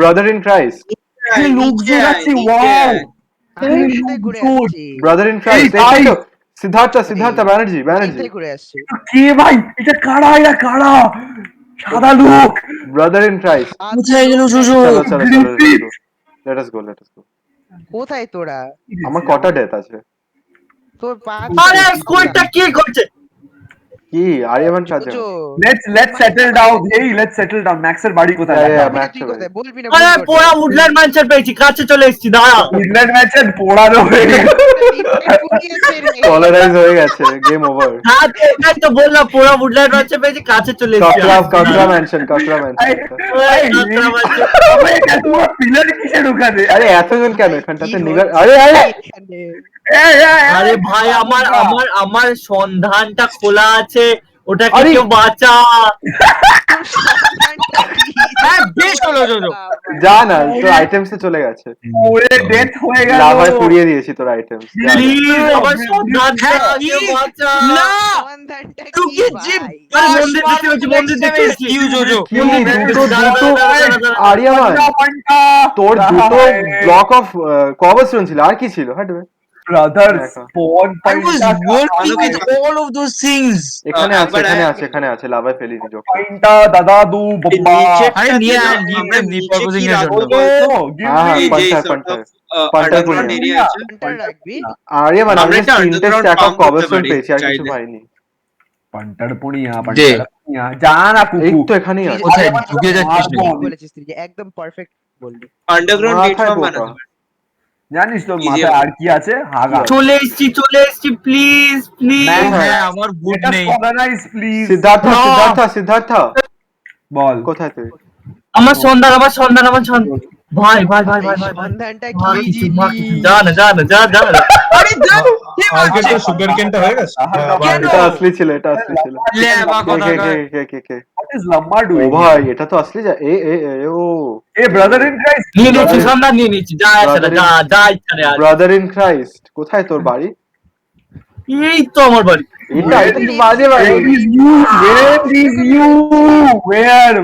brother in Christ. লোকজন আছে, wow আমি কোথায় ঘুরে আসছি Brother in Christ. এই তো সিদ্ধার্থ ব্যানার্জি ঘুরে আসছি কে ভাই, এটা কারা, এরা কারা? সাদা লোক, brother in Christ. কোথায় গেল সুজু? চলো let us go কোথায় তোরা আমার কটা ডেথ আছে তোর পাঁচ আরে স্কুলটা কি করছে? কি আরিয়ামান সাজা let's settle down. Hey, let's settle down. ম্যাক্সের বাড়ি কোথায়? Max তুই কোথায় বলবি না আরে পোড়া উডল্যান্ড ম্যানশন পেয়েছি, কাছে চলে এসেছি, দাঁড়া। ইংল্যান্ড ম্যাচের পোড়ানো হয়ে গেছে। পলারাইজ হয়ে গেছে গেম ওভার হ্যাঁ এটাই তো বললাম, পোড়া উডল্যান্ড ম্যানশন পেয়েছি, কাছে চলে এসেছি। কাকরা মেনশন পিলার কিসের ওখানে? আরে এতজন কেন এখানটাতে নিগার আরে আরে ভাই আমার সন্ধানটা খোলা আছে, ওটাকে আরে! কেউ বাঁচা। হ্যাঁ বেশ হলো যা না তোর আইটেমস এ চলে গেছে ওরে ডেথ হয়ে গেল। লাভায় পুড়িয়ে দিয়েছি তোর আইটেমস প্লিজ আমার সন্ধানটা কেউ বাঁচা। না তুই কি জিপ মন্দির দেখতে এসেছি। আরিয়ামান তোর দুটো ব্লক অফ কবস্টোন ছিল আর কি ছিল হাঁটবে brothers spawn I was working with all of those things. এখানে আছে লাভায় ফেলিনি যোগ পয়েন্টটা দাদা দু বাবা। আরে নিয়ে যাও, আমরা repurposing এর জন্য। আরিয়ামান আমি আমরা একটা তিনটে underground স্ট্যাক অফ farm করতে কবস্টোন পারি, পেয়েছি আর কিছু চাইলে। পাইনি পান্টার পুনিয়া দে। যা না এই কুকু। তো এখানেই আছে কোথায় ঢুকে যাচ্ছিস নাকি? বলেছিস তুই একদম পারফেক্ট বললি আন্ডারগ্রাউন্ড মাথায় প্ল্যাটফর্ম বোকা। বানাতে পারি। জানিস তোর Easy মাথায় হবে। আর কি আছে? হাগা। চলে এসেছি প্লিজ হ্যাঁ আমার বুট এটা নেই। Organize please. সিদ্ধার্থ বল। কোথায় তুই আমার সন্ধান ভাই সন্ধানটা ভাই, কি জিনিস যা না যা আরে দাও, কে আজকে মারছে? তো সুগার কেনটা হয়ে গেছে কেন? এটা আসলি ছিল লে, বা কথা কয়। কে What is Lamma O doing? ভাই এটা তো আসলি যা ও Hey, brother in Christ. নিয়ে নিচ্ছি সন্ধান নিয়ে নিচ্ছি, যা আছে না, যা ইচ্ছা নেই আর। ব্রাদার ইন ক্রাইস্ট কোথায় তোর বাড়ি এই তো আমার বাড়ি। এটা কি বাজে বাড়ি Where is you? Where?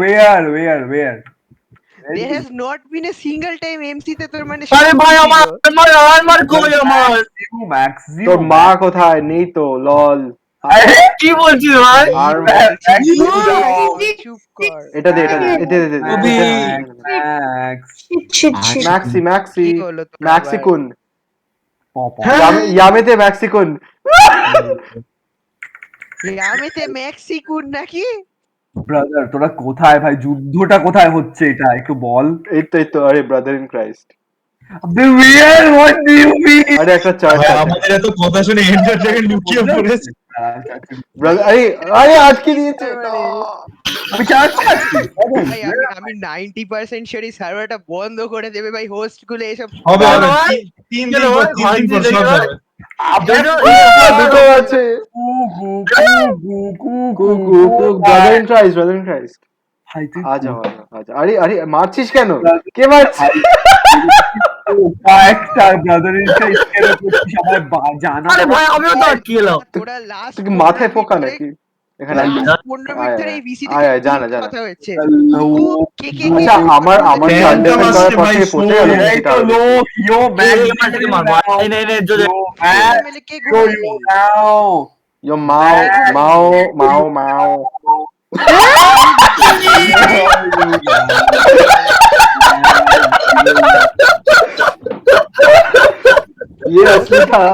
there has not been a single time MC তে তোর মানে আরে ভাই আমার কই আমার Maximum. তোর মা কোথায় নেই তো লল কি বলছিস ভাই? আর চুপ কর এটা দে ম্যাক্সি কি হলো তোর ম্যাক্সিকুন হ্যাঁ? ইয়ামেতে ম্যাক্সিকুন আমিতে মেক্সিকুন নাকি ব্রাদার তোরা কোথায় ভাই? যুদ্ধটা কোথায় হচ্ছে এটা একটু বল। এই তো আরে brother in Christ Where? What do you mean? আরে একটা চার্চ আছে আমাদের এত কথা শুনে এন্টার জায়গায় লুকিয়ে পড়েছে ব্রাদার আরে আজকে দিয়েছে আমি চাচ্ছি ভাই আমি 90% শিওর এই সার্ভারটা বন্ধ করে দেবে ভাই হোস্ট গুলো এসব হবে কেন ভাই? তিন কেন দিন পর ভাই? 3 দিন পর সব যাবে দুটো আছে ব্রাদার ইন ক্রাইস্ট আজ আরে মারছিস কেন কে মারছে একটা ব্রাদার ইন ক্রাইস্ট এর প্রতি সবাই জানা। আরে ভাই আমিও তো আটকে গেলাম। তোরা লাস্ট তুই কি মাথায় পোকা নাকি এখানে 15 মিনিট ধরে এই ভিসি আয়, জানা। কথা হচ্ছে কে আচ্ছা আমার Phantom আন্ডারস্ট্যান্ড করার আসছে পর ভাই, থেকে পচে গেল এই তো লোক ইয়ো ম্যান এই মারতে মার ভাই নে জোরে এমএলএ কে ঘুমায়নি নাও Yo Mao ये असली था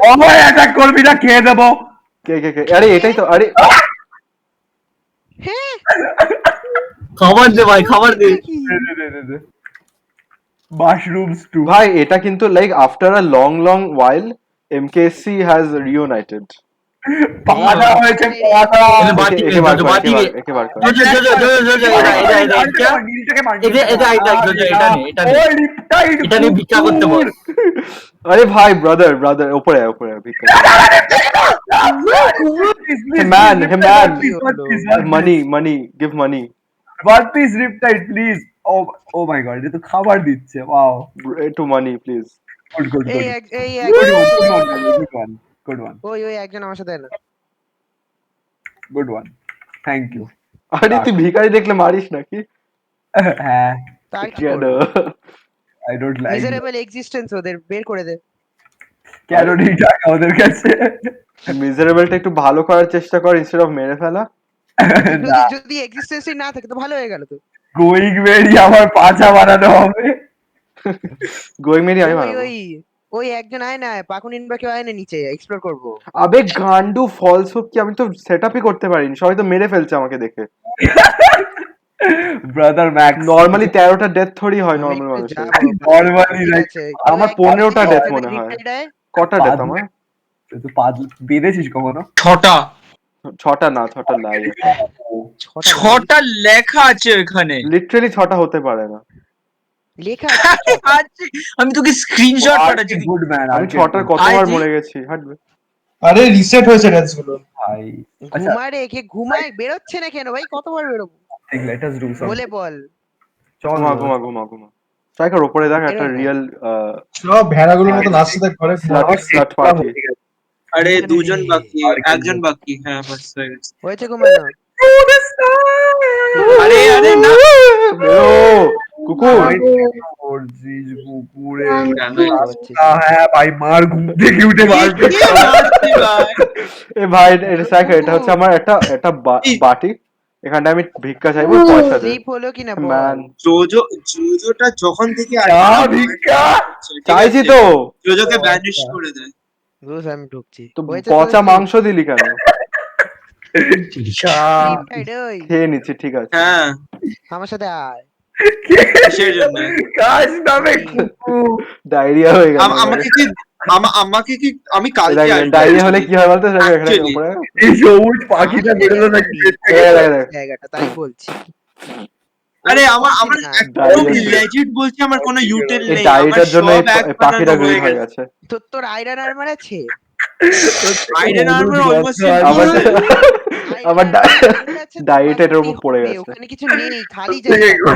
ওই অ্যাটাক করবি না, খেয়ে দেবো। কে আরে এটাই তো আরে খাবার দে ভাই খাবার দে মাশরুমস টু ভাই এটা কিন্তু like after a long while MKSC has reunited পাওয়া হয়েছে পাওয়া। এনে বাটি একে বার কর, বাটি একে বার কর। জোরে এটা এটা নিয়ে ভিক্ষা করতে বল। আরে ভাই ব্রাদার উপরে ভিক্ষা Hey man money give money One piece riptide please. Oh my god, এটা তো খাবার দিচ্ছে। Wow. to money please Good. এই Good one. ওই একজন আমার সাথে এলো Good one. Thank you. আরে তুই ভিখারি দেখলে মারিস নাকি হ্যাঁ, তার কি কেন I don't like it. Miserable existence ওদের বের করে দে। কেন নেই টাকা ওদের কাছে? মিজারেবলটা একটু ভালো করার চেষ্টা কর ইনস্টেড অফ মেরে ফেলা। না, যদি এক্সিস্টেন্সই না থাকে তো ভালো হয়ে গেল তো। গোয়িং ভেরি আমার পাছা বানানো হবে। গোয়িং মেরি আমি ওই মারবো। ওই ওই একজন আয় না, পাকুনিন বা কেউ আয় না নিচে এক্সপ্লোর করবো। আবে গান্ডু ফলস হোক কি আমি তো সেটআপই করতে পারিনি, সবাই তো মেরে ফেলছে আমাকে দেখে। ব্রাদার ম্যাক্স নরমালি 13টা ডেথ থোড়ি হয় আমি নরমাল একটু মানুষের। যাবো। Normally ঠিক like আছে, আমার কেউ 15টা একজন death আছে, মনে হয়। রিপ্লাইড আয়। কটা ডেথ আমার? তুই পাঁচ বেঁধেছিস কখনো? 6টা 6টা না, 6টা লাই। ছটা 6টা লেখা আছে ওখানে। লিটারালি 6টা হতে পারে না। লেখা আছে ছটা। আছে, আমি তোকে স্ক্রিনশট পাঠাচ্ছি। গুড ম্যান আমি 6টার কতবার আই মরে গেছি, হাঁটবে। আরে রিসেট হয়েছে রেস গুলো। ভাই আচ্ছা ঘুমায় রে, কে ঘুমায়, বেরোচ্ছে না কেন ভাই? কতবার বেরোবো লেট আস ডু বলে বল। চল ঘুমা ঘুমা ঘুমা ঘুমা। স্ট্রাইকার উপরে দেখ একটা এরকম। রিয়েল সব ভেড়াগুলোর মতো নাচতে দেখ ঘরে। Slut party. আরে এখানে দুজন নেই। বাকি, আর কেউ একজন নেই। বাকি। হ্যাঁ বাস হয়ে গেছে। হয়েছে ঘুমানো। আরে আরে না বেরো কুকুর। করছিস কুকুরে কেন হ্যাঁ ভাই মার ঘুম থেকে উঠে মার এ ভাই এটা স্ট্রাইকার, এটা হচ্ছে আমার একটা বাটি। এখানটা আমি ভিক্ষা চাইবো, পয়সা দে। স্লিপ হলো কিনা বল। ম্যান জোজোটা যখন থেকে ভিক্ষা চাইছি তো। জোজোকে ব্যানিশ করে দেয়। বুঝ আমি ঢুকছি। তো হয়েছে পচা তো মাংস দিলি কেন? sleep, ওই খেয়ে নিচ্ছি, ঠিক আছে। হ্যাঁ আমার সাথে আয়। কিসের জন্য? কাজ নামে কুকুর ডায়রিয়া হয়ে গেল। আমাকে কি আমি কালকে আসবো। ডায়রিয়া হলে কি হয় বলতো? এখানে Actually, উপরে এই সবুজ পাখিটা বেরোলো নাকি পেট থেকে? জায়গাটা তাই বলছি। আরে আমার না, একদম লেজিট বলছি, আমার কোনো ইউটেল এই নেই। ডায়রিটার জন্য এই সব এক পাখিটা বানানো গ্রিন হয়ে গেছে। তোর আয়রন আর্মার আছে? আইডেন আর্মার অলমোস্ট আমার আমার আছে তো, ডায়েট এটার উপর বাকি পড়ে হবে, গেছে। ওখানে কিছু নেই, খালি জায়গা।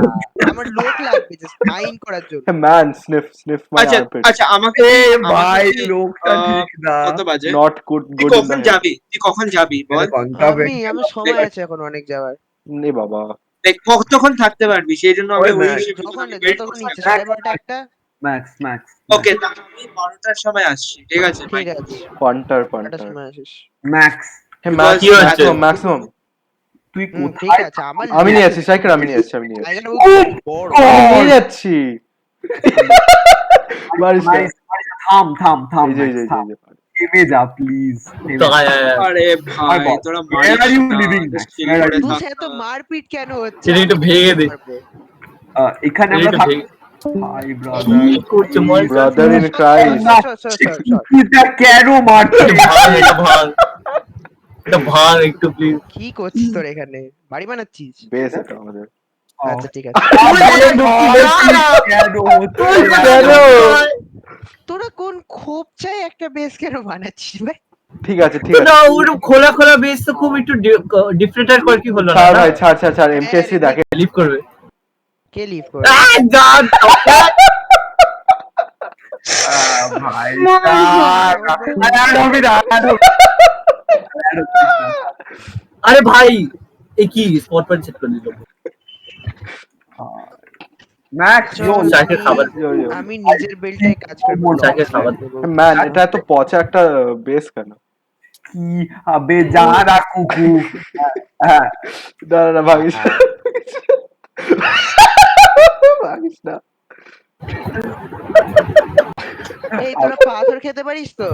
আমার লোক লাগবে জাস্ট মাইন করার জন্য। ম্যান স্নিফ মাই আচ্ছা আর্মপিট। আচ্ছা আমাকে ভাই আমাকে, লোকটা ঠিক না কত বাজে? নট গুড তুই কখন যাবি? তুই কখন যাবি বল? আমার সময় আছে এখন অনেক যাওয়ার। নে বাবা। দেখ কতক্ষণ থাকতে পারবি, সেই জন্য আমি ওই ওই ম্যাচ। হিসেবে যখন wait যতক্ষণ করছি। ইচ্ছে, 12:30 একটা। ম্যাক্স ম্যাক্স ওকে আমি 12টার সময় আসছি, ঠিক আছে? ঠিক আছে, পান্টার 12টার সময় আসিস। ম্যাক্স হ্যাঁ Because কি হচ্ছে? ম্যাক্সিমাম। তুই ঠিক কোথায় আছে, আমার আমি নিয়ে যাচ্ছি স্ট্রাইকার, আমি নিয়ে যাচ্ছি। জায়গাটা বড়। আমি নিয়ে যাচ্ছি। মারিস না। থাম থাম থাম এই যে এই যে থাম। এই যে। থেমে যা প্লিজ আরে ভাই বল। তোরা Where are you living? chill Where are করে you? তুই থাক। সে তো মারপিট কেন হচ্ছে? সেটা একটু ভেঙে দে। এখানে এটা আমরা একটু থাকি ভেঙে- ভাই ব্রাদার কি করছে মজা? Brother in Christ. এটা কেন মারছে ভাঙ এটা ভাঙ। এটা ভাঙ একটু প্লিজ। কি করছিস তোর এখানে? বাড়ি বানাচ্ছিস? বেশ এটা আমাদের। আচ্ছা ঠিক আছে। কেন তোরা কোন খোপ চাই একটা বেস কেন বানাচ্ছিস ভাই? ঠিক আছে ঠিক আছে। না ওরকম খোলা খোলা বেস তো খুব একটু ডিফারেন্টার করে কি হলো না? ছাড় ভাই ছাড় এমকেসি দেখে। লিভ করবে। কে লিভ করে? গাড ভাই আরে ভাই এ কি স্পট পয়েন্ট সেট করে দিল। ম্যাক্স চাকে খাবার আমি নিজের বেলটাই কাজ করব। চাকে খাবার ম্যান এটা এত পচা একটা বেস কেন? কি আবে জানা কুকু হ্যাঁ না ভাগিস না। ভাগিস না। এই তোরা পাথর খেতে পারিস তো?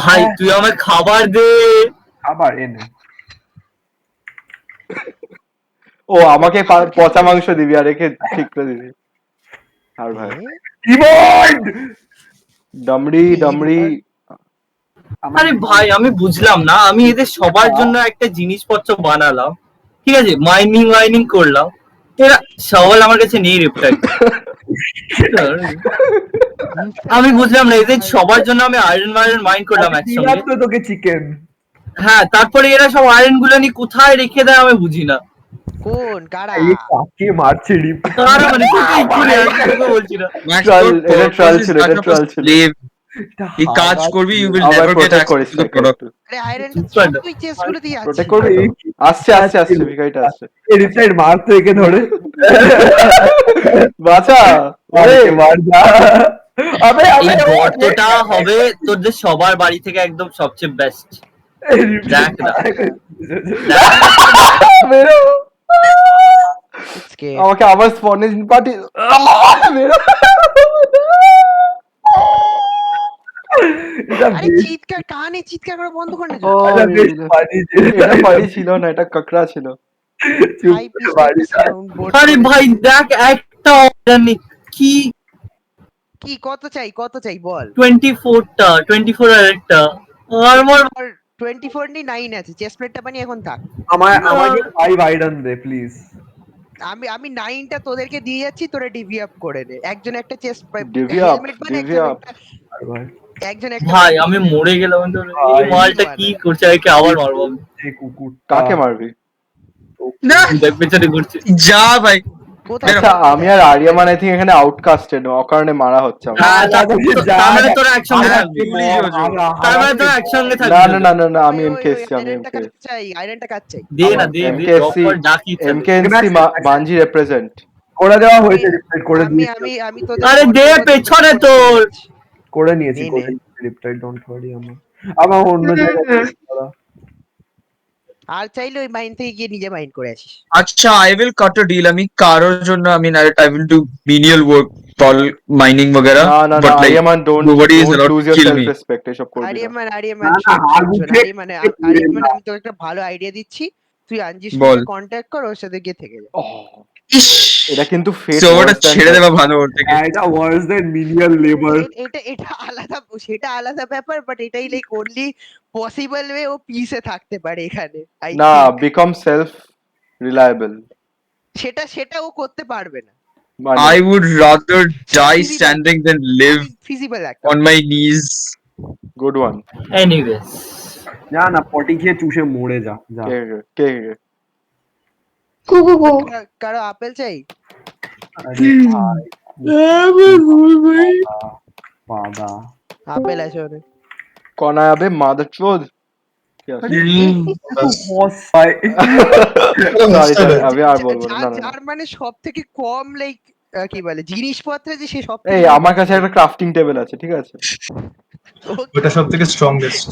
ভাই তুই আমায় খাবার দে। আবার এনে ও আমাকে পচা মাংস দিবি আর একে ঠিক করে দিবি। আর ভাই ইভয়েড ডমড়ি আরে ভাই আমি বুঝলাম না, আমি এদের সবার জন্য একটা জিনিসপত্র বানালাম, ঠিক আছে, মাইনিং করলাম, এরা সওয়াল আমার কাছে নেই রেপটাই। আমি বুঝলাম না এদের সবার জন্য আমি আয়রন মাইন করলাম একসঙ্গে। তো তোকে চিকেন হ্যাঁ তারপরে এরা সব আয়রন গুলো নিয়ে কোথায় রেখে দেয় আমি বুঝি না। কোন কারা? এই কাকে মারছে রিপ কারা মানে কোথায় ঘুরে আসছে তোকে বলছি না। এটা ট্রায়াল ছিল। এই কাজ করবি, ইউ উইল আবার নেভার গেট প্রোটেক্ট করিস অ্যাক্সেস টু দ্য প্রোডাক্ট। আরে আয়রন Squad. তুই চেস গুলো দিয়ে আছিস। প্রোটেক্ট করবি তো? আসছে ভিখারিটা আসছে। এই রিপসাইড মারতো একে ধরে বাঁচা আরে আরে মার যা আবে এই গর্তটা হবে তোদের সবার বাড়ি থেকে একদম সবচেয়ে বেস্ট। দেখ না। বেরো It's scary. আমাকে আবার স্পনেজ পাঠিয়ে বেরো এটা আরে চিৎকার কানে চিৎকার করে বন্ধ করে না ও বেশ funny ছিল। এটা পারি ছিল না, এটা কাকড়া ছিল। চুপ হাই করে পিচ বাড়ি যা। সাউন্ড বোর্ড আরে ভাই দেখ একটা অর্গানিক কি কি কত চাই বল 24 আর একটা আর্মর। 24 নি 9 আছে চেস্ট প্লেটটা বানিয়ে এখন থাক। আমাকে 5 আয়রন দে প্লিজ। আমি 9টা তোদেরকে দিয়ে যাচ্ছি, তোরা ডিভি আপ করে নে। একজন একটা chest Divvy up, divvy up। একজন একটা ভাই আমি মরে গেলাম তো, এই মালটা কি করছে, একে আবার মারবো আমি। এই কুকুর কাকে মারবি? না দেখ পেছনে ঘুরছে। যা ভাই, কোথায় আচ্ছা আমি আর আরিয়ামান আই থিঙ্ক এখানে আউটকাস্টেড, অকারণে মারা হচ্ছে আমার। হ্যাঁ তার মানে তোরা একসঙ্গে হ্যাঁ, থাকবি, পুলিশ হয়েছে। তার মানে তোরা একসঙ্গে না থাকবি। না না না না আমি এমকে এসছি, আমি আয়রনটা এমকে কাট চাই, আয়রনটা কাট চাই। দে না দে দে MKFC অফার ডাকি এমকেএনসি মানজি রিপ্রেজেন্ট। করে দেওয়া হয়েছে রিপ্লাই করে আমি দিয়েছি আমি আমি তোদের আরে দে পেছনে তোর। করে নিয়েছি নে, করে রিপ্লাই ডোন্ট ওয়ারি আমার অন্য জায়গায় আর চাইলে ওই মাইন থেকে গিয়ে নিজে মাইন করে আসিস। আচ্ছা I will cut a deal, আমি কারোর জন্য I will do menial work for mining বগেরা, না না বাট না like Aryaman don't nobody is allowed lose to your kill self me. Respect, এসব করবি না। আরিয়ামান না, আরিয়ামান না, আরিয়ামান আমি তোকে একটা ভালো আইডিয়া দিচ্ছি, তুই আঞ্জির বল। সাথে কন্ট্যাক্ট কর, ওর সাথে গিয়ে থেকে যা। ইস, এটা কিন্তু ফেট so ওটা ছেড়ে দেওয়া ভালো ওর থেকে। এটা ওয়ার্স দেন মিনিয়াল লেবার এটা আলাদা, সেটা আলাদা ব্যাপার, বাট এটাই লাইক অনলি পসিবল ওয়ে ও পিসে থাকতে পারে এখানে। I না think। বিকাম সেলফ রিলায়েবল সেটা ও করতে পারবে না। মানে I would rather die standing than live feasible একটা on my knees. Good one. Anyways না না পটি খেয়ে চুষে মরে যা যা কে কে কে কারো আপেল চাই? আরে ভাই পাদা আপেল আছে ওরে। কনা আবে মাদার চোদ। বস ভাই সরি আমি আর বলবো না, না না যার মানে সব থেকে কম লাইক কি বলে জিনিসপত্র, যে সে সব এই আমার কাছে একটা ক্রাফটিং টেবিল আছে, ঠিক আছে? ওটা সব থেকে স্ট্রংগেস্ট।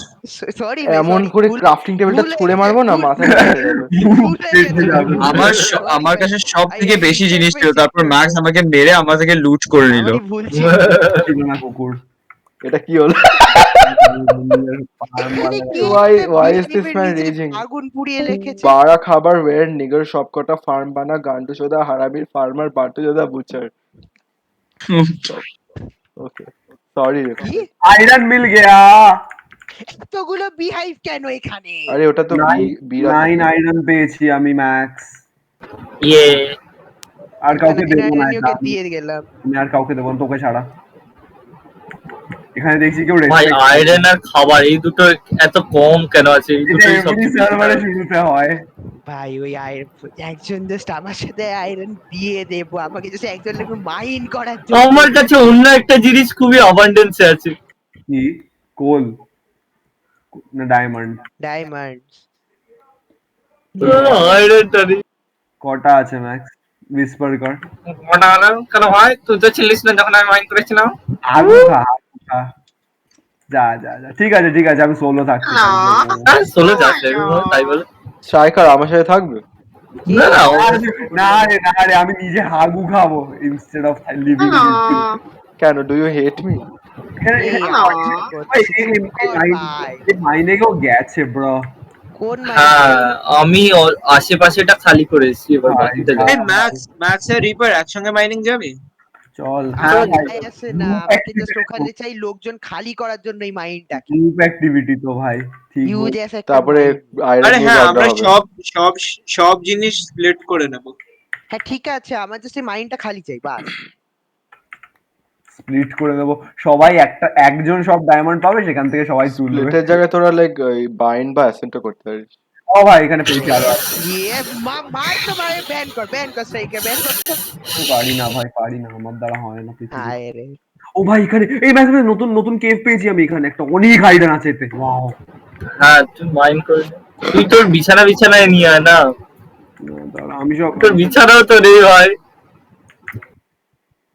সরি এমন করে ক্রাফটিং টেবিলটা ছুঁড়ে মারবো না মাথায় যাবে। আমার কাছে সব থেকে বেশি জিনিস ছিল, তারপর ম্যাক্স আমাকে মেরে আমার থেকে লুট করে নিল। ভুলছি। ছিল না কুকুর এটা কি হলো? Why is this man raging? আগুন পুড়িয়ে রেখেছে। বাড়া খাবার ওয়ের নিগর সবকটা ফার্ম বানা গান্ডু চোদা হারামির ফার্মার বাটু চোদা বুচার। ওকে সরি রে। কি আয়রন মিল গয়া এতগুলো বিহাইভ কেন এখানে? আরে ওটা তো বিরা 9 আয়রন পেয়েছি আমি ম্যাক্স ইয়ে আর কাউকে দেবো না ওকে দিয়ে গেলাম। আমি আর কাউকে দেবো না তোকে ছাড়া এখানে দেখছি কেউ ভাই আয়রন আর খাবার এই দুটো এত কম কেন আছে? এই দুটোই সব সার্ভারে শুরুতে হয় ভাই ওই একজন জাস্ট আমার সাথে আয়রন দিয়ে দেবো, আমাকে জাস্ট একজন লোক মাইন করার জন্য। আমার কাছে অন্য একটা জিনিস খুবই অ্যাবান্ডেন্সে আছে। কি কোল না ডায়মন্ড আয়রনটা নেই। কটা আছে ম্যাক্স উইসপার কর ওটা হলো কেন ভাই, তুই তো ছিলিস না যখন আমি মাইন করেছিলাম। আগু খা যা যা যা ঠিক আছে আমি সোলো থাকছি হ্যাঁ চলে যাচ্ছে তাই বলে। স্ট্রাইকার আমার সাথে থাকবে? না না না রে আমি নিজে হাগু খাবো ইনস্টেড অফ লিভিং কেন ডু ইউ হেট মি? মাইনে কেউ গেছে ব্রো কোন হ্যাঁ আমি আশেপাশেটা খালি করে এসেছি, এবার বাকিটা যাবো। এই ম্যাক্স আর রিপার একসঙ্গে মাইনিং যাবি? চল আসে না, আমাকে জাস্ট ওখানে চাই লোকজন খালি করার জন্য এই মাইন্ডটা। গ্রুপ অ্যাক্টিভিটি তো ভাই ঠিক ইউজ এস একটা তারপরে আয়রন আরে নিয়ে হ্যাঁ ঝগড়া আমরা হবে। সব জিনিস স্প্লিট করে নেব। হ্যাঁ ঠিক আছে, আমার জাস্ট এই মাইন্ডটা খালি চাই বাস। স্প্লিট করে দেবো সবাই একজন সব ডায়মন্ড পাবে সেখান থেকে সবাই তুলবে প্লেটের জায়গায় তোরা লাইক বাইন্ড বা অ্যাসেন্টও করতে পারিস। ও ভাই এখানে পেয়েছি আরো ইয়ে মার তো মারে ব্যান কর স্ট্রাইকার ব্যান কর। পারি না ভাই পারি না আমার দ্বারা হয় না পৃথিবীতে। হায় রে ও ভাই এখানে এই ম্যাচে নতুন কেভ পেয়েছি আমি এখানে একটা অনেক আইডন আছে এতে ওয়াও হ্যাঁ তুই মাইন করে নে। তুই তোর বিছানায় নিয়ে আয় না। দাঁড়া, আমি সব তোর বিছানাও তো নেই ভাই।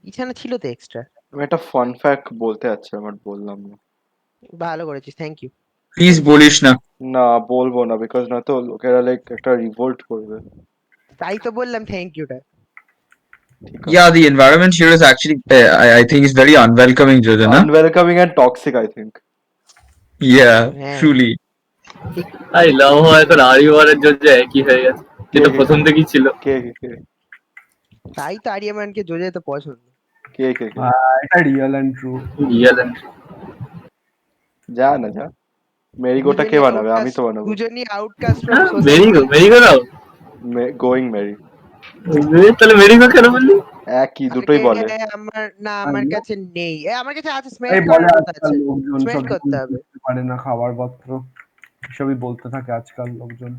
বিছানা ছিল তো এক্সট্রা। আমি একটা ফান ফ্যাক্ট বলতে যাচ্ছি, আমার বললাম না। ভালো করেছিস, থ্যাংক ইউ। প্লিজ বলিস না। না বলবো না, বিকজ না তো লোকেরা লাইক একটা রিভোল্ট করবে। তাই তো বললাম থ্যাংক ইউটা। Yeah, the environment here is actually, I think, is very unwelcoming, Jojo, na? Unwelcoming and toxic I think. Yeah, হ্যাঁ। truly. আই লাভ এখন আরিওয়ারের জন্য একই হয়ে গেছে, যেটা প্রথম থেকেই ছিল। কে কে কে তাই তো আরিয়ামানকে জোজে তো পছন্দ। কে কে কে? এটা real and true. Real and যা না যা, মেরিগোটা কে বানাবে? আমি তো বানাবো। দুজনই আউটকাস্ট ফ্রম মেরিগো, মেরিগো নাও। গোয়িং মেরি তাহলে মেরিগো কেন বললি? একই, দুটোই বলে। আমার না, আমার কাছে নেই। আমার কাছে আছে, স্মেল এই বলে করার কথা আজকাল আছে, লোকজন স্মেল সব করতে হবে। বুঝতে পারে না খাবার পত্র, সবই বলতে থাকে আজকাল লোকজন।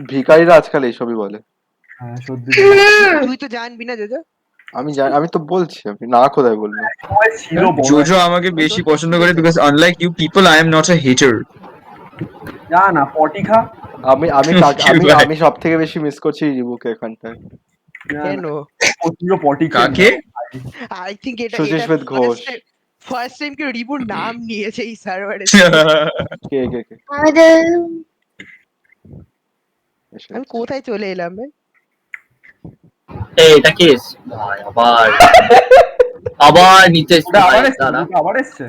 ভিখারিরা আজকাল এইসবই বলে। হ্যাঁ সত্যি। তুই তো জানবি না জোজো। আমি জানি, আমি তো বলছি, আমি না কোথায় বলবো। সময় ছিল বড়। Jojo আমাকে বেশি পছন্দ করে because unlike you people, I am not a hater. যা না পটি খা। আমি আমি কাকে- আমি ভাই। আমি সব থেকে বেশি মিস করছি রিবুকে এখানটায়। কেন? প্রচুর পটি কাকে? আই থিংক এটা সুজিত ঘোষ। ফার্স্ট টাইম কেউ রিবুর নাম নিয়েছে এই সার্ভারে। কে কে কে এসে আমি কোথায় চলে এলাম ভাই? এই এটা কেস ভাই, আবার আবার নিতে এসছি এটা ভাই, আবার এসছে, দাঁড়া। এটা আবার এসছে।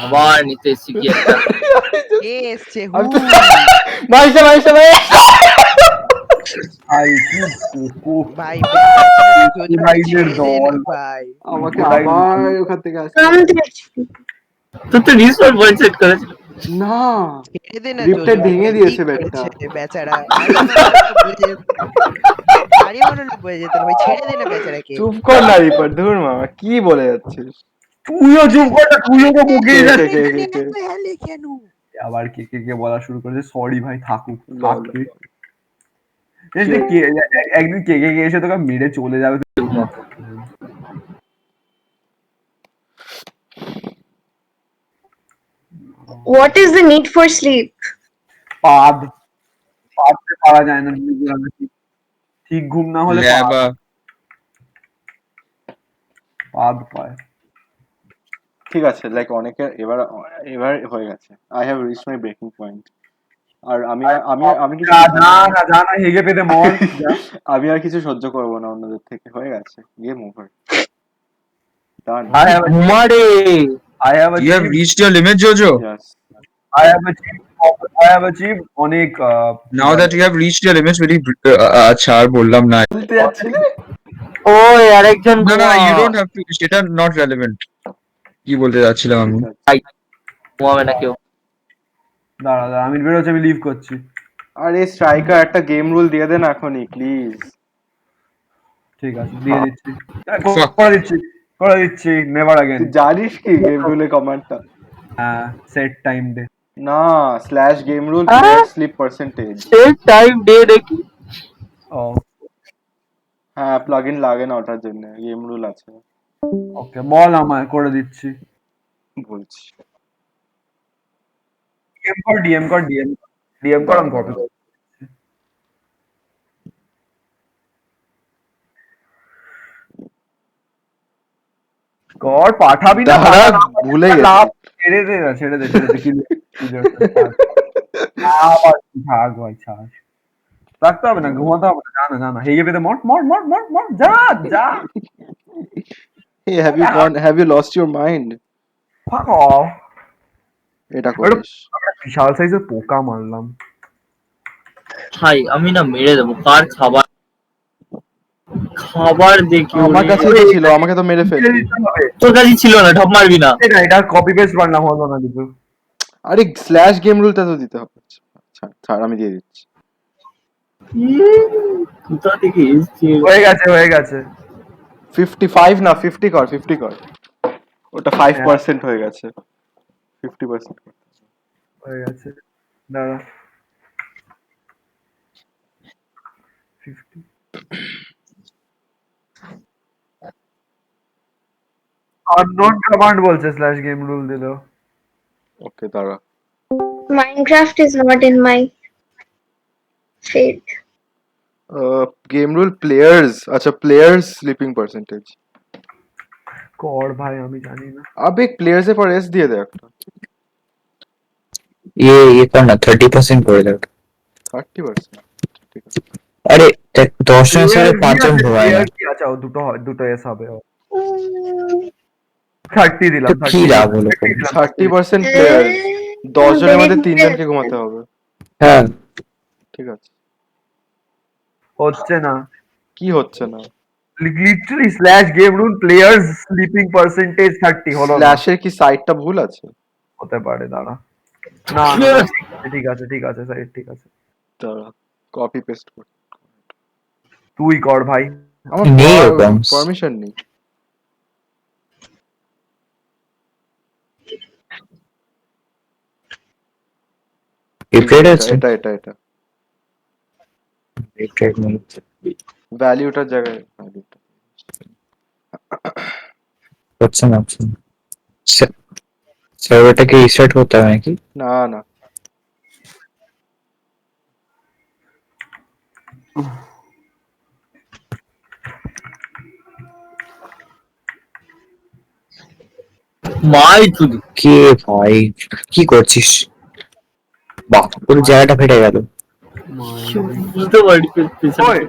আবার নিতে এসছি কি একটা। কে এসছে? আমি তো মাইসা মাইসা ভাই। ভাই কি কুকু ভাই ভাইদের দল। ভাই আমাকে আবার ওখান থেকে আসতে তুই তো রিসোর্ট বয় সেট করেছিস। না, ছেড়ে দে না, লিফটে জোজো। ভেঙে দিয়েছে ঠিক ব্যাগটা। করেছে বেচারা। আরে মনে না বলে যেত না ভাই, ছেড়ে দে না বেচারাকে। চুপ কর না রিপার, ধুর মামা কি বলে যাচ্ছিস? তুইও চুপ কর না, তুইও তো বকে কে যাচ্ছিস। কে কে কে এত হেলে কেন? আবার কে কে কে বলা শুরু করেছে, সরি ভাই থাকুক লল। থাকবি। এই যে একদিন কে কে এসে তোকে মেরে চলে যাবে। What is the need for sleep? পাদতে পারা যায় না ঠিক ঘুম না হলে ল্যাবা। পাদ পায়। ঠিক আছে, লাইক অনেকের এবার এবার হয়ে গেছে। I have reach my breaking point. আর আমি আমি আমি কিছু যা না হেগে পেতে মর। আমি আর কিছু সহ্য করবো না অন্যদের থেকে, হয়ে গেছে, গেম ওভার, ডান। ঘুমারে I have You have achieved, reached your limit, Jojo. Yes. I have achieved অনেক Now that you have reached your limits, very আচ্ছা আর বললাম না। বলতে যাচ্ছিলে? ওই আরেকজন না না, you don't have to, সেটা not relevant. কি বলতে যাচ্ছিলাম আমি? ঘুমাবে না কেউ। দাঁড়া দাঁড়া আমি বেরোচ্ছি, আমি লিভ করছি। আরে স্ট্রাইকার একটা গেম রুল দিয়ে দেন এখনই প্লিজ। ঠিক আছে দিয়ে দিচ্ছি, করে দিচ্ছি নেভার अगेन। তুই জানিস কি গেম রুলের কমান্ডটা? হ্যাঁ সেট টাইম ডে। না, slash game rule sleep percentage. সেই টাইম ডে দেখি। ও হ্যাঁ প্লাগইন লাগে না ওটার জন্য, গেম রুল আছে। ওকে বল আমায়, করে দিচ্ছি। বলছি ডিএম কর আমি কপি করছি। কর পাঠাবি না, দাঁড়া, ভুলে গেছি। লাভ ছেড়ে দে না, ছেড়ে দে কি আবার থাক ভাই ছাড়, রাখতে হবে না, ঘুমাতে হবে না, জানা হেগে পেতে মর মর মর মর মর, যা যা। Hey, have you lost your mind? ফাক অফ। এটা করিস। বিশাল সাইজের পোকা মারলাম। ভাই আমি না মেরে দেবো, কার খাবার দেখি। আমার কাছেই তো ছিল, আমাকে তো মেরে ফেললি। তোর কাছে ছিল না, ঢপ মারবি না। এটা কপি পেস্ট বানালাম, হলো না কিছু। আরে স্ল্যাশ গেম রুলটা তো দিতে হবে। ছাড় আমি দিয়ে দিচ্ছি। কোথা থেকে এসছে? হয়ে গেছে 55 না 50 কর, 50 কর। ওটা 5% হয়ে গেছে, 50% কর। হয়ে গেছে, দাঁড়া 50 unknown command বলছে, স্ল্যাশ গেম রুল দিল। ওকে দাঁড়া। Minecraft is not in my fate. Game rule players, আচ্ছা প্লেয়ার্স স্লিপিং পার্সেন্টেজ। কর ভাই আমি জানি না। আবে প্লেয়ার্স এর পর এস দিয়ে দে একটা। ये कर ना 30% করে দেখ। 30%, ঠিক আছে। আরে 10 জনের সাথে Player 5 কি জন আছে? ঘুমায় না। Player কি আছে? ও দুটো এস হবে ও। 30 দিলাম, তো কি 30 লাভ হলো? 30% প্লেয়ার্স, 10 জনের মধ্যে 3 জনকে ঘুমাতে হবে। হ্যাঁ ঠিক আছে, হচ্ছে না। কি হচ্ছে না? Literally slash game rule players sleeping percentage 30 হলো না। স্ল্যাশের কি সাইটটা ভুল আছে? হতে পারে দাঁড়া। না না না, ঠিক আছে ঠিক আছে সাইড ঠিক আছে। দাঁড়া, কপি পেস্ট কর। তুই কর ভাই। আমার নেই ওরকম। পারমিশন নেই। রিপ্লেট আছে। এটা এটা এটা রিপ্লেট নেই। ভ্যালিউটার জায়গায় ভ্যালিউটা। হচ্ছে না হচ্ছে না। সার্ভারটাকে রিস্টার্ট করতে হবে নাকি? না না, মাই চুদি। কে ভাই কি করছিস? বাহ পুরো জায়গাটা ফেটে গেল। বুঝতে পারি পেছনে। ওই,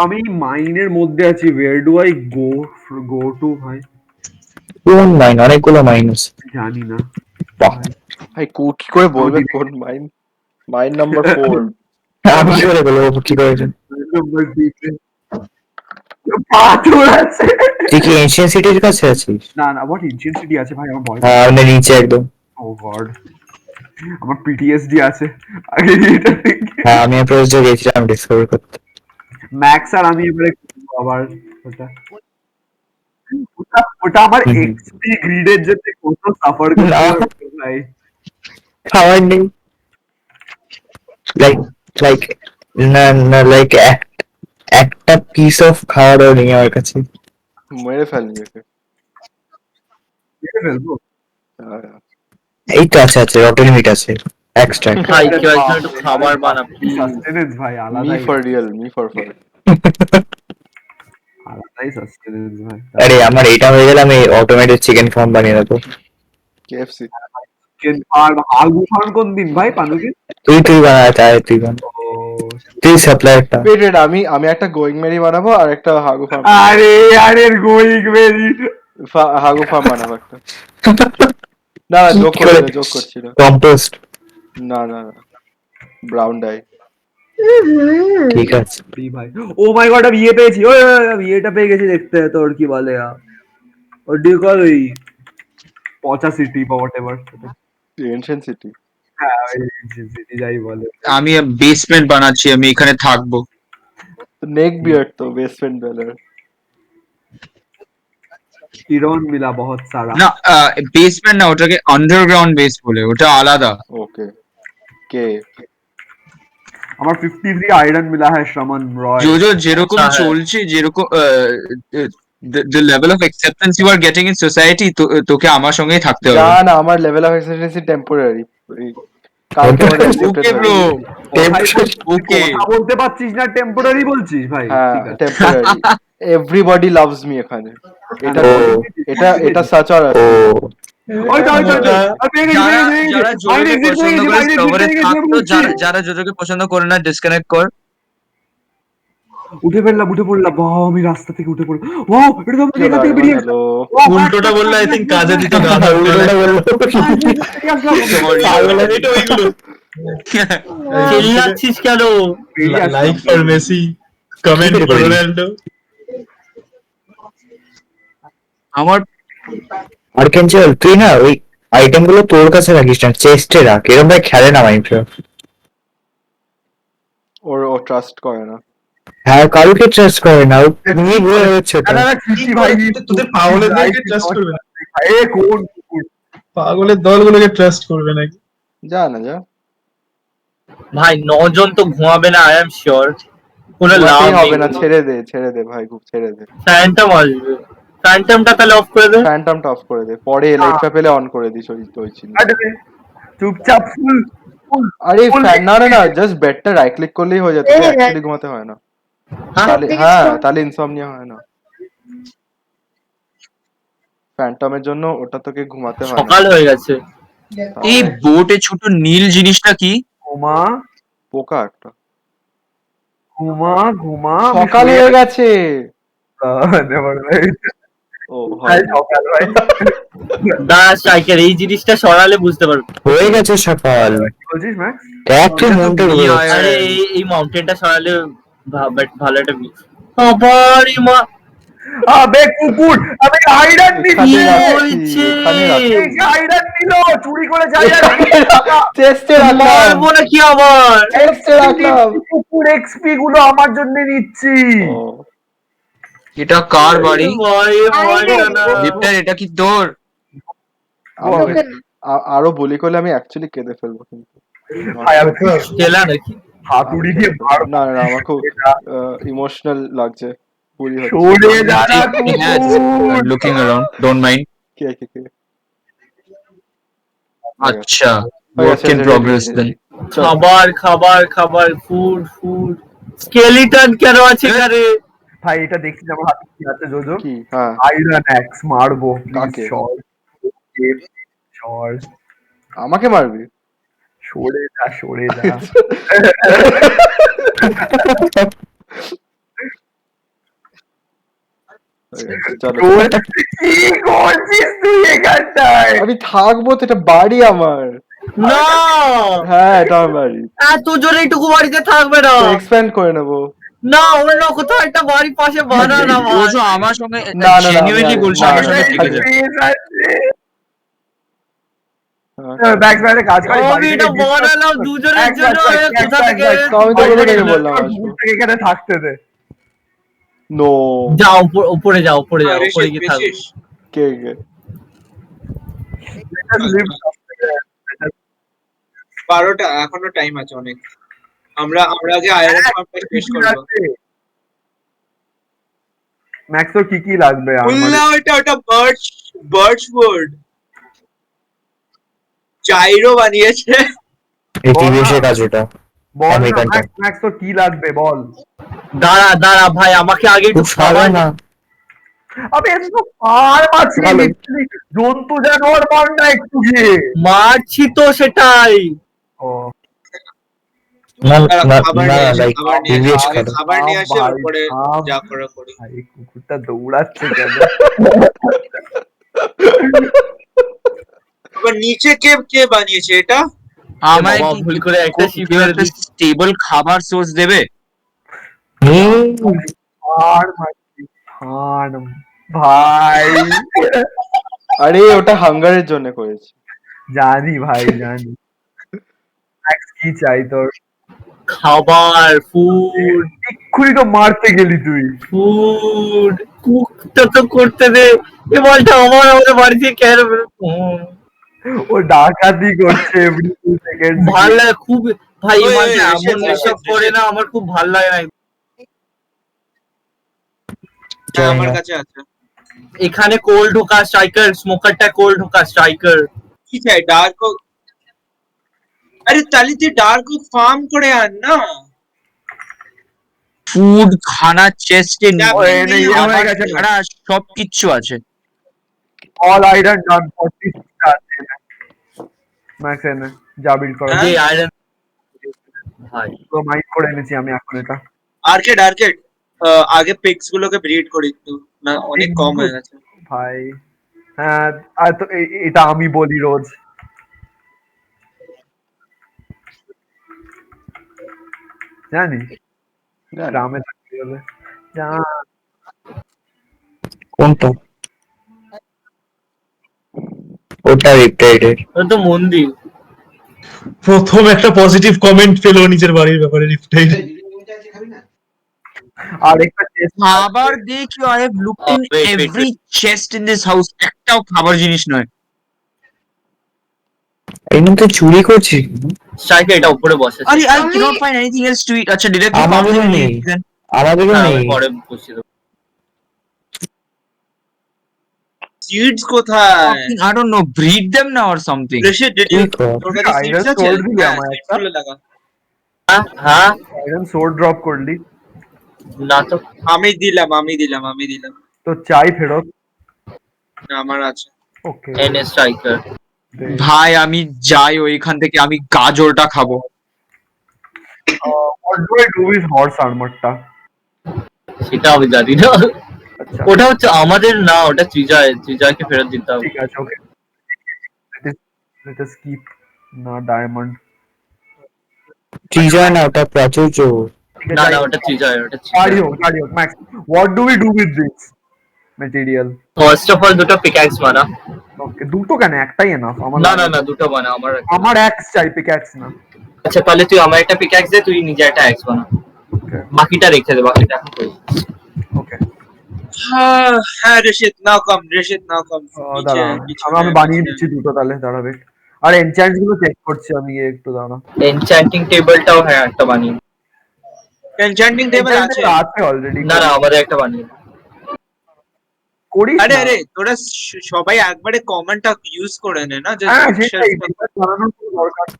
আমি মাইনের মধ্যে আছি। Where do I go to ভাই? কোন মাইন? অনেকগুলো মাইন আছে। জানি না। বাহ ভাই কি করে বলবে কোন মাইন? Mine number 4। আমি কি করে বলবো কি করেছেন? পাথর আছে। তুই কি এনশিয়েন্ট সিটির কাছে আছিস? না না, হোয়াট ইনটেন্সিটি আছে ভাই আমার ভয়। হ্যাঁ মানে নিচে একদম। ও গড, আমার পিটিএসডি আছে আগে এটা থেকে। হ্যাঁ আমি প্রজেক্টে গেছিলাম ডিসকভার করতে। ম্যাক্স আর আমি এবারে করবো আবার ওটা। ওটা আমার হুম। এক্সপি গ্রিডের জন্য কত সাফার না। করতে হবে ভাই। খাবার নেই। লাইক লাইক না না লাইক একটা পিস অফ খাবারও নেই আমার কাছে। মেরে ফেলনি একে। দেখে ফেলবো। এই তো আছে আছে রটেন মিট আছে এক্সট্রাক্ট। ভাই কেউ একজন একটু খাবার বানাবো। সাস্টেনেন্স ভাই মি আলাদাই, ফর রিয়েল, মি ফর আলাদাই সাস্টেনেন্স ভাই। আরে আমার এটা হয়ে গেলে আমি অটোমেটিক চিকেন ফার্ম বানিয়ে দেবো। কেএফসি। চিকেন ফার্ম, আলু ফার্ম কোন দিন ভাই পানুকে? তুই বানা চায় তুই বানা। ও তুই সাপ্লায়ারটা। ওয়েট আমি একটা গোয়িং মেরি বানাবো আর একটা হাগু ফার্ম। আরে আরে গোয়িং ভেরি হাগু ফার্ম বানাবো একটা। না না, যোগ করছি না। কম্পোস্ট। না না না, ব্রাউন ডাই। ঠিক আছে। ভাই। ও মাই গড আমি ইয়ে পেয়েছি। ওই আমি এটা পেয়ে গেছি দেখতে। তোর কি বলে ওর ডিউ কল ওই পচা সিটি বা হোয়াট এভার। Ancient city. হ্যাঁ ওই সিটি যাই বলে। আমি বেসমেন্ট বানাচ্ছি, আমি এখানে থাকবো। নেক বিয়ার্ড তো বেসমেন্ট বেলার। হিরোন মিলা বহুত সারা। না বেসমেন্ট না, ওটাকে আন্ডারগ্রাউন্ড বেস বলে, ওটা আলাদা। ওকে, কে আমার 53 আয়রন মিলা হ্যায় শ্রমন রয়। জোজো যেরকম আচ্ছা, হ্যাঁ। চলছে, যেরকম the level of acceptance you are getting in society, তোকে আমার সঙ্গেই থাকতে হবে। না আমার লেভেল অফ এক্সিস্টেন্সি টেম্পোরারি। কালকে আমাদের ওকে accepted ব্রো, হয়েছে। ওকে কথা বলতে পারছিস না, টেম্পোরারি বলছিস ভাই? হ্যাঁ ঠিক আছে। টেম্পোরারি। এভরিবডি লাভস মি এখানে। এটা ও। এটা সাচার ও আছে। ওই তো যারা জোজোকে পছন্দ করে সার্ভারে থাকতো, যারা জোজোকে পছন্দ করে না ডিসকানেক্ট কর। উঠে পড়লাম বাহ, আমি রাস্তা থেকে উঠে পড়লাম। ওয়াও এটা তো আমি এখান থেকে বেরিয়ে আসলাম। হ্যালো, উল্টোটা বললে আই থিঙ্ক কাজে দিত গাধা। এটা ওইগুলো চিল্লাচ্ছিস কেন? Like for Messi, comment for Ronaldo. আমার আর্কেঞ্জেল তুই না ওই আইটেম গুলো তোর কাছে রাখিস না, চেস্টে রাখ। এরকম ভাই খেলে না মাইনক্রাফট। ও ট্রাস্ট করে না। হ্যাঁ কারুকে ট্রাস্ট করে না, ও নিজেই ভুলে যাচ্ছে ওটা। না খুশি ভাই, তোদের পাগলের দলকে ট্রাস্ট করবে না? এ কোন কুকুর? পাগলের দলগুলোকে ট্রাস্ট করবে নাকি? যা না যা, ভাই 9 জন তো ঘুমাবে না, আই এম শিওর। কোনো লাভ ঘুমাতেই হবে নেই। না, ছেড়ে দে ভাই, খুব ছেড়ে দে। ফ্যান্টম আসবে, ফ্যান্টমটা তাহলে অফ করে দে। ফ্যান্টমটা অফ করে দে, পরে লাইটটা পেলে অন করে দিস। ওই ছিল আরে চুপচাপ ফুল আরে না না না, জাস্ট বেডটা রাইট ক্লিক করলেই হয়ে যেত, অ্যাকচুয়ালি ঘুমাতে হয় না। তাহলে তাহলে ইনসমনিয়া হয় না। ফ্যান্টমের জন্য ওটা তোকে ঘুমাতে হয় না। সকাল হয়ে গেছে। এই বোটে ছোট নীল জিনিসটা কি? ঘুমা পোকা একটা। ঘুমা ঘুমা সকাল হয়ে গেছে। ও ভাই সকাল ভাই দাঁড়া স্ট্রাইকার, এই জিনিসটা সরালে বুঝতে পারবো। হয়ে গেছে সকাল। কি বলছিস ম্যাক্স? একটা মনটা রয়েছে। আরে এই মাউন্টেনটা সরালে ভালো একটা view। আবার মা আবে কুকুর, আমি আইরন এখানে নিয়ে রাখছি, এখানে রাখছি। আইরন নিল, চুরি করে যাই চেস্টে রাখলাম, মারবো না কি আবার? চেস্টে রাখলাম। কুকুর এক্সপি গুলো আমার জন্য নিচ্ছি। ও, এটা কার বাড়ি? ভাই না লিফটার, এটা কি তোর? আরো বলি করলে আমি অ্যাকচুয়ালি কেঁদে ফেলবো কিন্তু। ভাই আমি তো খেলা নাকি? হাতুড়ি দিয়ে মারবো। না না, আমার খুব ইমোশনাল লাগছে। পুরি হচ্ছে। সরে যা না কুকুর। Looking around, don't mind. কে কে কে? আচ্ছা, হয়ে work গেছে, in ready, progress ready, then. ready. চল। খাবার ফুড স্কেলিটন কেন আছে এখানে? ভাই এটা দেখছিস আমার হাতে কি আছে জোজো? কি? হ্যাঁ, আয়রন অ্যাক্স মারবো প্লিজ। কাকে? শর্ট শর্ট আমাকে মারবি? সরে যা সরে যা। চলো, কি করছিস তুই এখানটায়? আমি থাকবো তো, এটা বাড়ি আমার। না, হ্যাঁ, এটা আমার বাড়ি। এত জোরে এইটুকু বাড়িতে থাকবে না। এক্সপ্যান্ড করে নেবো। না, অন্য কোথাও একটা বাড়ি পাশে বানা না ভাই। ওজো আমার সঙ্গে না, না, না, জেনুইনলি না, বলছি, না, আমার না, সঙ্গে না, থেকে না, যা। ব্যাক ব্যাকে কাজ করে আমি এটা বানালাম দুজনের জন্য, কোথা থেকে? তো আমি তো বলে থেকে বললাম আসবো। এখানে থাকতে দে। নো, যাও উপরে যাও, উপরে আরে গিয়ে থাকো। পেয়েছিস? কে কে? 12টা, এখনো টাইম আছে অনেক। আমরা আগে আয়রন ফার্মটা শেষ করবো। ম্যাক্স তোর কি কি লাগবে? বললাম ওটা বার্চ বোর্ড। জাইরো বানিয়েছে। এই টিভিএসের কাজ ওটা। বল না আমেরিকানটা। ম্যাক্স তোর কি লাগবে বল। দাঁড়া ভাই, আমাকে আগে একটু খুব সারা না। আবে এত তো পার মারছি, ভালো। জন্তু জানোয়ার মার না একটু গিয়ে। মারছি তো সেটাই। ও না তারা না খাবার না, নিয়ে আসে, লাইক খাবার নিয়ে টিভিএস আসে, কাজ। খাবার নিয়ে আসে, ভাই, ওপরে থাম। যা করা করি। ভাই কুকুরটা দৌড়াচ্ছে কেন? আবার নিচে কে বানিয়েছে এটা? আমায় বাবা, কি ভুল করে একটা শিপ কেউ একটা স্টেবল খাবার সোর্স দেবে? পার মারছি ফান ভাই। আরে ওটা হাঙ্গারের জন্য করেছে। জানি ভাই জানি। ম্যাক্স কি চাই তোর? খাবার, ফুড এক্ষুনি তো মারতে গেলি তুই। কুকটা তো করতে দে। এ বলটা আমাদের বাড়ি থেকে কেন ও ডাকাতি করছে এভরি 2 সেকেন্ড। ভাল লাগে খুব ভাই, এই ওই, মালটা এসেছে, এমন এসব এসেছে, করে না, আমার খুব ভাল লাগে না। হ্যাঁ, আমার কাছে আছে। এখানে কোল ঢোকা স্ট্রাইকার, স্মোকারটা কোল ঢোকা স্ট্রাইকার। কি চাই? Dark oak. আরে তাহলে তুই ডার্ক ওক ফার্ম করে আন না। ফুড, খানা, চেস্টে হয়ে গেছে। ছাড়া সবকিছু আছে। অল আইরন ডান 40 আছে। ম্যাক্স এনে যা বিল্ড করা যে আয়রন ভাই, তো মাইন্ড করে এনেছি আমি এখন এটা। আর্কেড আগে পিক্স গুলোকে ব্রিড করি একটু, না অনেক কম হয়ে গেছে। ভাই হ্যাঁ, আর তো এটা আমি বলি রোজ। জানি গ্রামে থাকতে হবে। যা কোনটা? ওটা রিপটাইডের। ওটা তো মন্দির। প্রথম একটা পজিটিভ কমেন্ট পেলো নিজের বাড়ির ব্যাপারে রিপ্লাই। আর একটা খাবার দেখি, I have looked in wait, every chest in this house, একটাও খাবার জিনিস নয়। এই মধ্যে চুরি করছি। স্ট্রাইকার এটা উপরে বসে। আরে I can't find anything else to eat. আচ্ছা, ডিরেক্টলি আমাদেরও নেই। আমাদেরও নেই। পরে বসিয়ে দেবো। সিডস কোথায়? I don't know, breed them now or something. Rishi did you, তোর কাছে Iron সিডস আছে? sword দিবি হ্যাঁ, আমায় seeds একটা? গুলো লাগা। হ্যাঁ আয়রন সোর্ড ড্রপ করলি না তো আমি দিলাম। তো চাই ফেরত। না, আমার আছে। ওকে এন স্ট্রাইকার ভাই আমি যাই ওইখান থেকে, আমি গাজরটা খাবো। What do I do with horse আর্মারটা? সেটা আমি জানি না। আচ্ছা ওটা হচ্ছে আমাদের না, ওটা ত্রিজয়কে ফেরত দিতে হবে। ঠিক আছে, ওকে লেট আস কিপ না ডায়মন্ড। ত্রিজয় না, ওটা প্রাচুর্য। না না ওটা ত্রিজয়, ওটা গাড়ি হোক max, what do we do with this material? First of all দুটো পিক্যাক্স বানা। ওকে দুটো কেন, একটাই এনাফ আমার। না না না দুটো বানা আমার। আমার অ্যাক্স চাই, পিক্যাক্স না। আচ্ছা তাহলে তুই আমার একটা পিক্যাক্স দে, তুই নিজে একটা অ্যাক্স বানা, ওকে বাকিটা রেখে দে, বাকিটা এখন করি। ওকে হ্যাঁ ঋষিত নাও কম, দাঁড়া আমি বানিয়ে দিচ্ছি দুটো তাহলে, দাঁড়াবে। আর এনচ্যান্টস গুলো চেক করছি আমি, একটু দাঁড়া। এনচ্যান্টিং টেবিলটাও হ্যাঁ একটা বানিয়ে। এনচ্যান্টিং টেবিল আছে? আছে অলরেডি। না না আমাদের একটা বানিয়ে। করিস আরে না। আরে তোরা সবাই একবারে কমনটা ইউজ করে নে না, যে হ্যাঁ সেটাই, business বানানোর কোনো দরকার নেই।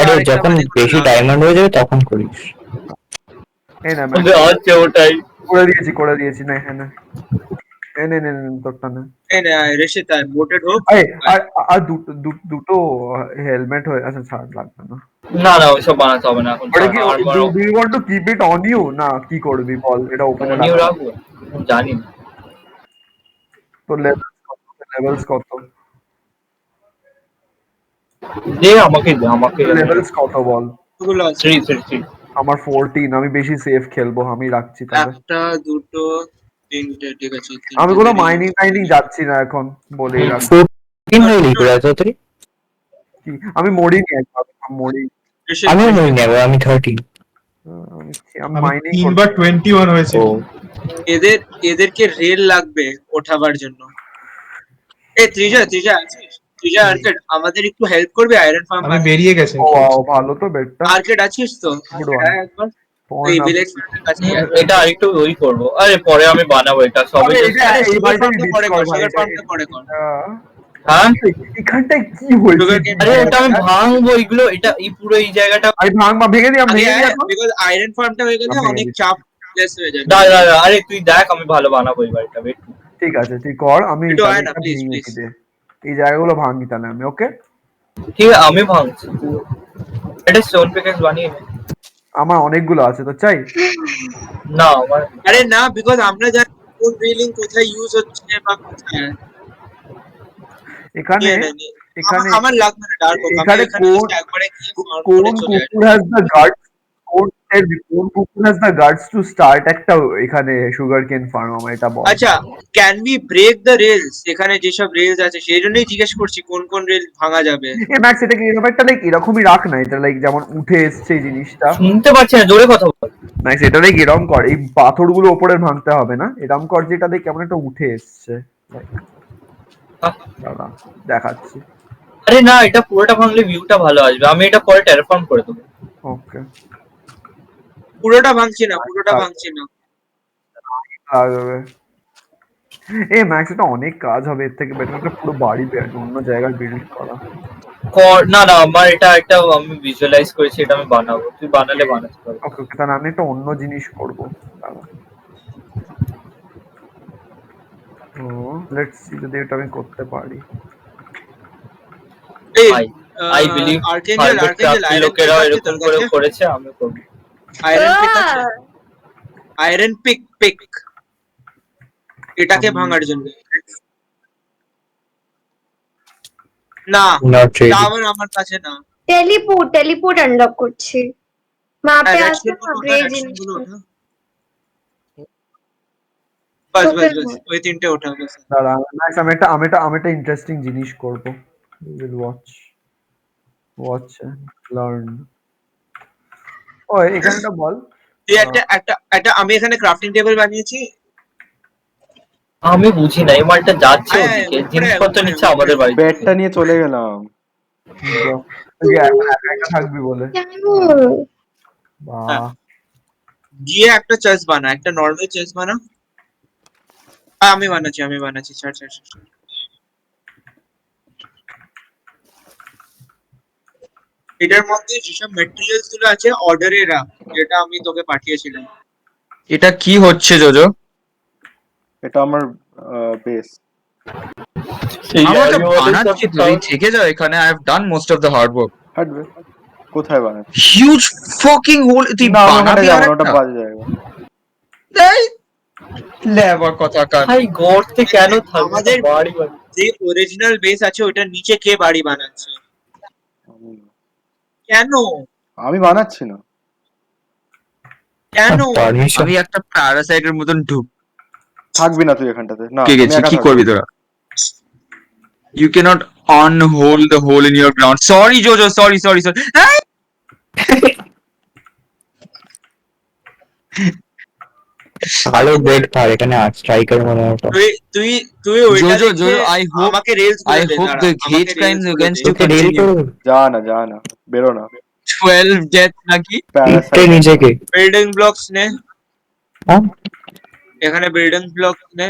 আরে যখন বেশি ডায়মন্ড হয়ে যাবে তখন করিস। এই না ম্যাম, আচ্ছা ওটাই করে দিয়েছি না, হ্যাঁ না নে তোরটা না। ঋষিত মোটেড হোক। আরে আর দুটো হেলমেট হয়ে, আচ্ছা ছাড়, লাগবে না। না না ওইসব বানাতে হবে না এখন। ওটা কি do you want to keep it on you, না কি করবি বল? এটা ওপেন নিউ রাখবো জানি না। তো লেভেলস কত? দে আমাকে লেভেলস কত বল? গুলো আছে 3 আমার 14, আমি বেশি সেফ খেলবো, আমি রাখছি তাহলে। একটা দুটো তিনটে, ঠিক আছে আমি কোনো মাইনিং যাচ্ছি না এখন, বলেই রাখ। 14 হয়ে গেলি তোরা তাড়াতাড়ি? কি আমি মরিনি একবার, মরি। আমিও মনে নেব, আমি 13। আমি আমি মাইনিং 3 বা 21 হয়েছে। ও এদেরকে রেল লাগবে ওঠাবার জন্য। ত্রিজয় আছিস? ত্রিজয় আর্কেড আমাদের একটু হেল্প করবে আয়রন ফার্ম আমি বেরিয়ে গেছে। ভালো তো বেটটা। আর্কেড আছিস তো? Good one. হ্যাঁ একবার এই ভিলেজ ফার্মের কাছে। এটা আরেকটু ওই করবো, আরে পরে আমি বানাবো এটা সবে। এই বাড়িটা পরে কর, সুগার ফার্মটা পরে কর। হ্যাঁ এখানটায় কি হয়েছে? আরে ওটা আমি ভাঙবো এগুলো, এটা এই পুরো এই জায়গাটা। আমি ভেঙে দিই এখন। বিকজ আয়রন ফার্মটা হয়ে গেলে আমি অনেক ভেঙে চাপ লেস হয়ে যাবে। দাঁড়া আরে তুই দেখ আমি ভালো বানাবো এই বাড়িটা। wait। ঠিক আছে তুই কর, আমি একটু আয় না, এটা please, ভেঙে please. দে। এই জায়গাগুলো ভাঙি তাহলে আমি, ওকে? ঠিক আছে আমি ভাঙছি, এটা স্টোন পিকেক্স বানিয়ে নে। আমার অনেকগুলো আছে, তো চাই? না আমার আরে না, বিকজ আমরা জানি কোন রিলিং কোথায় ইউজ হচ্ছে বা কোথায়। এখানে এখানে আমার লাগবে না ডার্ক ওক, আমি এখানে এখানে just একবারে গিয়ে farm কোন করে চলে আসি। কুকুর হ্যাজ দ্য গার্ডস, কোন কুকুর has the guards to start একটা এখানে সুগার কেন ফার্ম? আমার এটা বল। আচ্ছা, can be break the rails? এখানে যেসব রেলস আছে সেই জন্যই জিজ্ঞেস করছি কোন রেল ভাঙা যাবে। ম্যাক্স এটা কি এরকম একটা লাইক এরকমই রাখ না, এটা লাইক যেমন উঠে এসছে এই জিনিসটা। শুনতে পাচ্ছি না, জোরে কথা বল। ম্যাক্স এটা লাইক এরকম কর, এই পাথরগুলো ওপরে ভাঙতে হবে না, এরকম কর যেটা লাইক কেমন একটা উঠে এসছে। দাঁড়া দেখাচ্ছি। আরে না এটা পুরোটা ভাঙলে ভিউটা ভালো আসবে, আমি এটা পরে টেরাফর্ম করে দেবো। ওকে পুরোটা ভাঙছি না লাগবে। ম্যাক্স এটা অনেক কাজ হবে, এর থেকে বেটার একটা পুরো বাড়ি অন্য জায়গায় বিল্ড করা। না না আমার এটা একটা আমি ভিজুয়ালাইজ করেছি, এটা আমি বানাবো, তুই বানালে বানাতে পারবি। ওকে ওকে, তাহলে আমি একটা অন্য জিনিস করবো। লেটস সি যদি এটা আমি করতে পারি। আই বিলিভ আর্কেঞ্জেল লোকেরা এরকম করে করেছে, আমি করব। আয়রন পিক আছে? আয়রন পিক এটাকে ভাঙার জন্য না, Not ready. টাওয়ার আমার কাছে না। টেলিপোর্ট আনলক করছি। ম্যাপে আছে না গ্রে জিনিস। বাস ওই তিনটে ওঠা বাস। দাঁড়া ম্যাক্স, আমি একটা ইন্টারেস্টিং জিনিস করবো। We will watch and learn. এখানটা বল। তুই একটা আমি এখানে ক্রাফটিং টেবিল বানিয়েছি। আমি বুঝি না এই মালটা যাচ্ছে হ্যাঁ, ওদিকে, উপরে, জিনিসপত্র উপরে, নিচ্ছে উপরে। আমাদের বাড়িতে। বেডটা নিয়ে চলে গেলাম। তুই একা থাকবি বলে। কেন? বাহ গিয়ে একটা চেস বানা, একটা নরমাল চেস বানা। আমি বানাচ্ছি ছাড়। এটার মধ্যে যেসব মেটেরিয়ালস গুলো আছে অর্ডারে রাখ, যেটা আমি তোকে পাঠিয়েছিলাম। এটা কি হচ্ছে জোজো? এটা আমার বেস। আমাকে বানাচ্ছি তুই থেকে যাও এখানে। I have done most of the hard work. হাঁটবে কোথায় বানাচ্ছি? হিউজ ফুকিং হোল তুই না, আমি ওখানে বানাবি যাবো আর না, ওটা একটা? বাজে জায়গা। এই লেবার কথা কার। ভাই গর্তে কেন থাকবে আমাদের বাড়ি বাড়ি যে অরিজিনাল বেস আছে ওটার নিচে কে বাড়ি বানাচ্ছে? আমি- কেন আমি বানাচ্ছি না। কেন? পারমিশন আমি একটা প্যারাসাইটের মতন থাকবি না তুই এখানটাতে, না ঢুকে আমি গেছি। একা কি থাকবো। করবি তোরা? You cannot unhole the hole in your ground. Sorry, Jojo. Sorry. Hey! ভালো বেড পার এখানে স্ট্রাইকার মনে হয় ওটা। তুই তুই তুই ওইটা Jojo, দেখে I hope- আমাকে rails I hope the hate crimes against you তোকে রিল continue. করবো যা না বেরো না। 12 death নাকি? ইটে প্যারাসাইট নিজেকে বিল্ডিং ব্লকস নে, হ্যাঁ? এখানে বিল্ডিং ব্লক নে।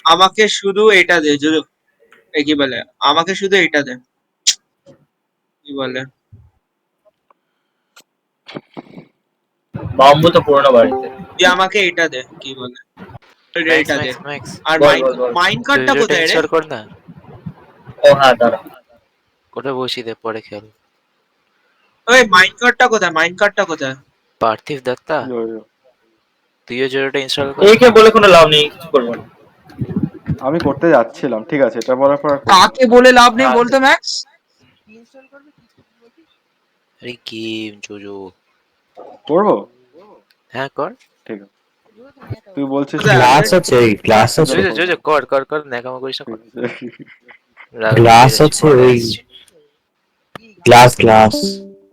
আমাকে শুধু এটা দে জুজু। কি বলে, আমাকে শুধু এটা দে। কি বলে, বাম্বু তো পুরোনো বাড়িতে। তুই আমাকে এটা দে। কি বলে, এটা দে। আর বল, বল, বল। মাইন কার্ডটা কোথায় রে? কর না, ও হ্যাঁ দাঁড়া। কোটা বসিয়ে দে, পরে খেল। ওই মাইন কার্ডটা কোথায়? মাইন কার্ডটা কোথায়? পার্থিব দত্তা, তুইও জোরটা ইনস্টল কর। একে বলে কোনো লাভ নেই, কিছু করবো না। আমি করতে যাচ্ছিলাম, ঠিক আছে, এটা বলার পর আর করবো না। কাকে বলে লাভ নেই বলতো ম্যাক্স? আরে গেম জোজো, করবো, হ্যাঁ কর। ঠিক আছে। তুই বলছিস গ্লাস আছে, গ্লাস আছে, জোজো জোজো কর কর কর, ন্যাকামো করিস না, কর। গ্লাস আছে, ওই glass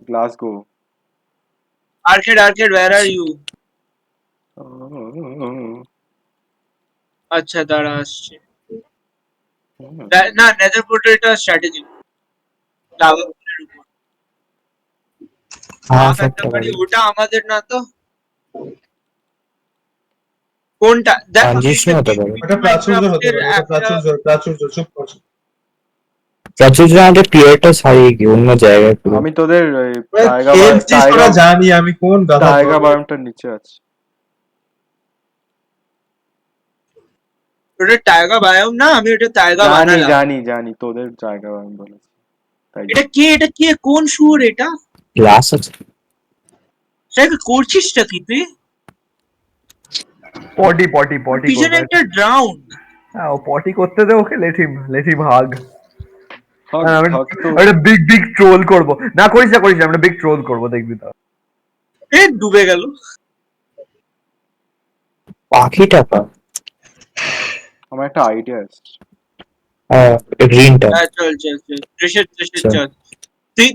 glass go. Arcade where are you? আচ্ছা দাঁড়া আসছে। না নেদার পোর্ট্রেটটা স্ট্র্যাটেজি লাভা পোর্ট্রেটের উপর। হ্যাঁ একটা বাড়ি, ওটা আমাদের না তো? কোনটা দেখ? ট্রানজিশন হতে পারে। ওটা প্রাচুর্য হতে পারে, ওটা প্রাচুর্য চুপ কর। প্রাচুর্য আমাদের প্লেয়ারটা ছাড়িয়ে গিয়ে অন্য জায়গায় পুরো। আমি তোদের খেলছিস তোরা, জানি আমি কোন গাধা। টাইগার বায়োমটার নিচে আছি। ওটা টাইগার বায়োম না, আমি ওটা টাইগার বানালাম। জানি তোদের টাইগার বায়োম বলেছি। তাই এটা কে কোন সুর এটা? গ্লাস আছে। সেটা করছিসটা কি তুই? পটি পিছনে করবে। একটা ড্রাউন। হ্যাঁ, ও পটি করতে দে ওকে, লেট হিম হাগ। হক তো একটা বিগ ট্রোল করব। না করিস না, আমরা বিগ ট্রোল করব, দেখবি তো। এ ডুবে গেল। পাখিটা পা আমার একটা আইডিয়া আছে। গ্রিনটা চল চল।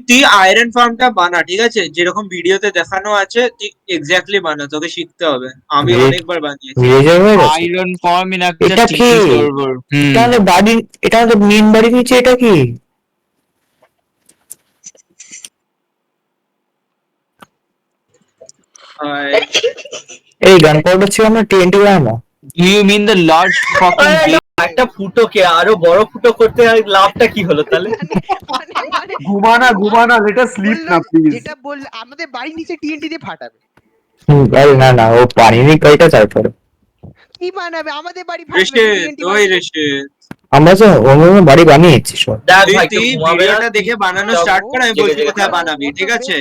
তুই আয়রন ফার্মটা বানা, ঠিক আছে? যেরকম ভিডিওতে দেখানো আছে তুই এক্স্যাক্টলি বানা, তোকে শিখতে হবে। আমি Great. অনেকবার বানিয়েছি। ভিলেজার হয়ে গেছে। আয়রন ফর্ম ইন একটা এটা কি? সার্ভার। এটা আমাদের বাড়ি, এটা আমাদের মেন বাড়ি নিচে, এটা কি? এই গান পাউডার ছিল আমরা TNT বানানো। Do you mean the large fucking game? একটা ফুটোকে আরো বড় ফুটো করতে আর লাভটা কি হলো তাহলে? মানে ঘুমানা, লেট আস স্লিপ না প্লিজ। যেটা বল, আমাদের বাড়ির নিচে টিএনটি দিয়ে ফাটাবে। আরে না ও পানির কয়টা তারপরে কি বানাবে? আমাদের বাড়ি আমরা তো অন্য বাড়ি বানিয়েছি সব। দেখ ভাই তুই ভিডিওটা দেখে বানানো স্টার্ট কর, আমি বলছি কোথায় বানাবি, ঠিক আছে?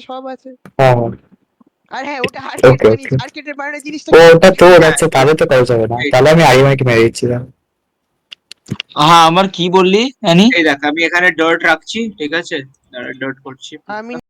সব আছে। হ্যাঁ আর হ্যাঁ, ওটা Okay, okay. আর্কেডের বানানো জিনিসটা। ওটা তোর আছে, তাহলে তো করা যাবে না, তাহলে আমি আরিমাকে মেরে দিচ্ছিলাম। হ্যাঁ আমার কি বললি অ্যানি? এই দেখ আমি এখানে ডট রাখছি, ঠিক আছে? ডট করছি। আমি